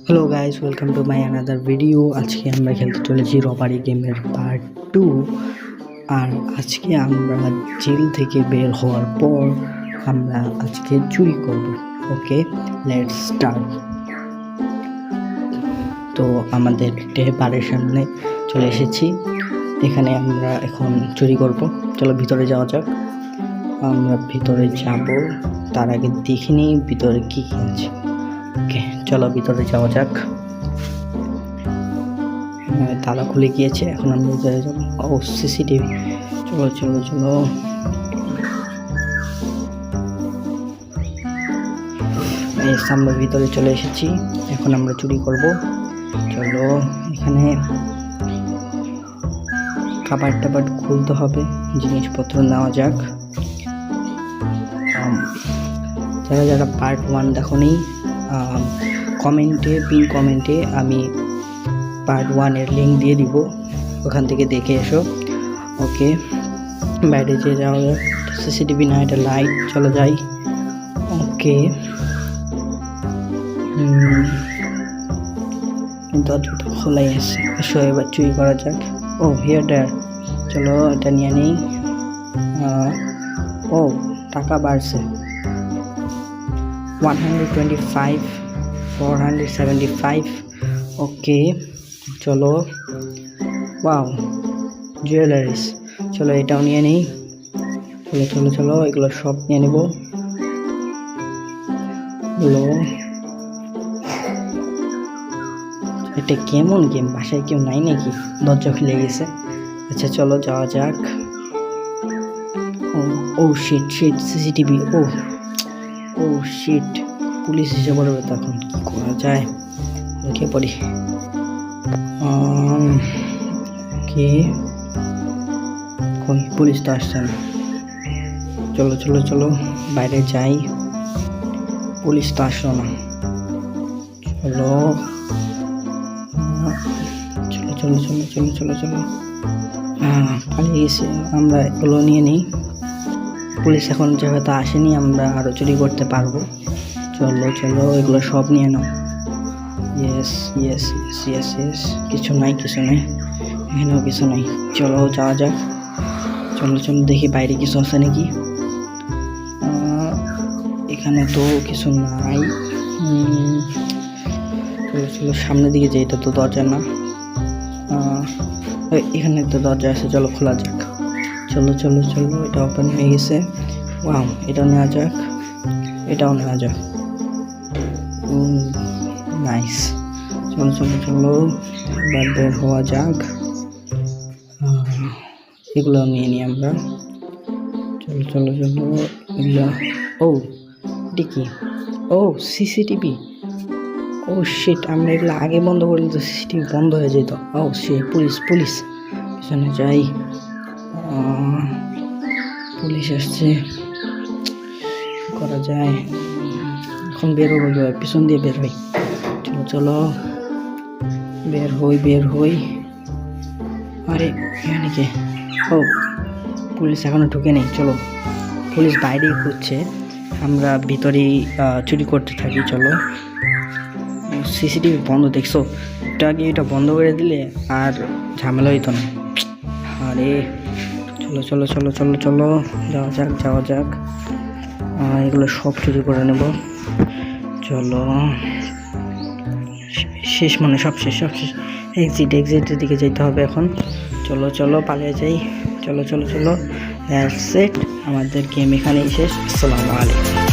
Hello guys, welcome to my another video. আজকে আমরা খেলতে চলেছি রবারি গেমের পার্ট 2। আর আজকে আমরা জেল থেকে বের হওয়ার পর আমরা আজকে চুরি করব। ওকে, লেটস স্টার্ট। তো আমাদের একটা বাড়ির সামনে চলে এসেছি। এখানে আমরা এখন চুরি করব। চলো ভিতরে যাওয়া যাক। আমরা ভিতরে যাব, তার আগে দেখে নিই ভিতরে কী কী আছে। ওকে, চলো ভিতরে যাওয়া যাক। তালা খুলে গিয়েছে, এখন আমরা ভিতরে যাব। ও সিসিটিভি, চলো চলো চলো। আমরা ভিতরে চলে এসেছি, এখন আমরা চুরি করব। চলো, এখানে খাবার টাবার খুলতে হবে, জিনিসপত্র নেওয়া যাক। যারা যারা পার্ট 1 দেখোনি, পিন কমেন্টে আমি পার্ট 1 এর লিঙ্ক দিয়ে দিব, ওখান থেকে দেখে এসো। ওকে, বাইরে যে যাওয়া যাক। সিসিটিভি না, এটা লাইট। চলো যাই। ওকে, দরজাটা খোলাই আছে। এসো এবার চুরি করা যাক। ও হিয়ার ডেয়ার, চলো এটা নিয়ে নিই। ও টাকা বাড়ছে, 125, 475। ওকে চলো। Wow, jewellers. চলো এটাও নিয়ে নিই। চলো চলো চলো, এগুলো সব নিয়ে নেব। হ্যালো, এটা কেমন গেম? বাসায় কেউ নাই নাকি? দরজা খুলে গেছে। আচ্ছা চলো যাওয়া যাক। ও শিট শিট, সিসিটিভি। ও শিট, পুলিশ এসে পড়বে তখন, কি করা যায়? দেখে পড়ি। কি কই, পুলিশ তো আসছে না। চলো চলো চলো, বাইরে যাই। পুলিশ তো আসলো না। চলো চলো চলো চলো চলো চলো চলো। পালিয়ে গেছি। আমরা এগুলো নিয়ে নিই। পুলিশ এখন যেহেতু আসেনি, আমরা আরও চুরি করতে পারবো। চলো চলো, এগুলো সব নিয়ে নাও। Yes yes yes yes yes, কিছু নাই কিছু নাই, এখানেও কিছু নাই। চলো যাওয়া যাক। চলো চলো দেখি বাইরে কিছু আছে নাকি। এখানে তো কিছু নাই। চলো চলো সামনের দিকে যাই। এটা তো দরজা না, এখানে তো দরজা আছে। চলো খোলা যাক। চলো চলো চলো, এটা ওপেন হয়ে গেছে। ওয়াও, এটাও নেওয়া যাক, এটাও নেওয়া যাক। নাইস। চলো চলো চলো, এবার বের হওয়া যাক। এগুলো নিয়ে নিই আমরা। চলো চলো চলো, এগুলো। ও এটা কি? ও সিসিটিভি। ও শিট, আমরা এগুলো আগে বন্ধ করলে তো সিসিটিভি বন্ধ হয়ে যেত। ও সে পুলিশ পুলিশ, পিছনে যাই। পুলিশ আসছে, করা যায়? এখন বের হবো, পিছন দিয়ে বের হই। চলো চলো, বের হই বের হই। আরে এখানে কে? ও পুলিশ এখনো ঢুকে নেই। চলো, পুলিশ বাইরেই খুঁজছে, আমরা ভিতরেই চুরি করতে থাকি। চলো, সিসিটিভি বন্ধ দেখছো? এটা আগে এটা বন্ধ করে দিলে আর ঝামেলা হইতো না। আরে চলো চলো চলো চলো চলো, যাওয়া যাক যাওয়া যাক। এগুলো সব চুরি করে নেব। চলো, শেষ মানে সব শেষ সব শেষ। এক্সিটের দিকে যেতে হবে এখন। চলো চলো পালিয়ে যাই। চলো চলো চলো, দ্যাটস ইট, আমাদের গেম এখানেই শেষ। আসসালামু আলাইকুম।